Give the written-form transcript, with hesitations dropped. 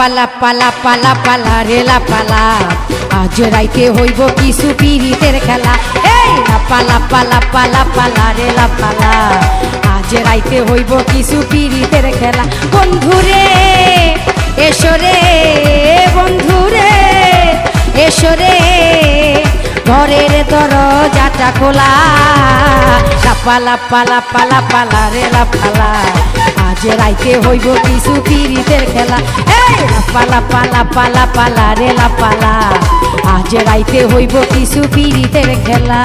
পালা পালা পালা পালা রে লাপালা আজ রাইতে হইব কিছু পিরিতের খেলা এই লাপালা পালা পালা পালা রে লাপালা আজ রাইতে হইব কিছু পিরিতের খেলা বন্ধুরে এসরে বন্ধুরে এসরে ঘরের দরজাটা খোলা লাপালা পালা পালা পালা রে লাপালা আজ রাইতে হইব কিছু পিরিতের খেলা এই লাপালা পালা পালা পালা রে লাপালা আজ রাইতে হইব কিছু পিরিতের খেলা।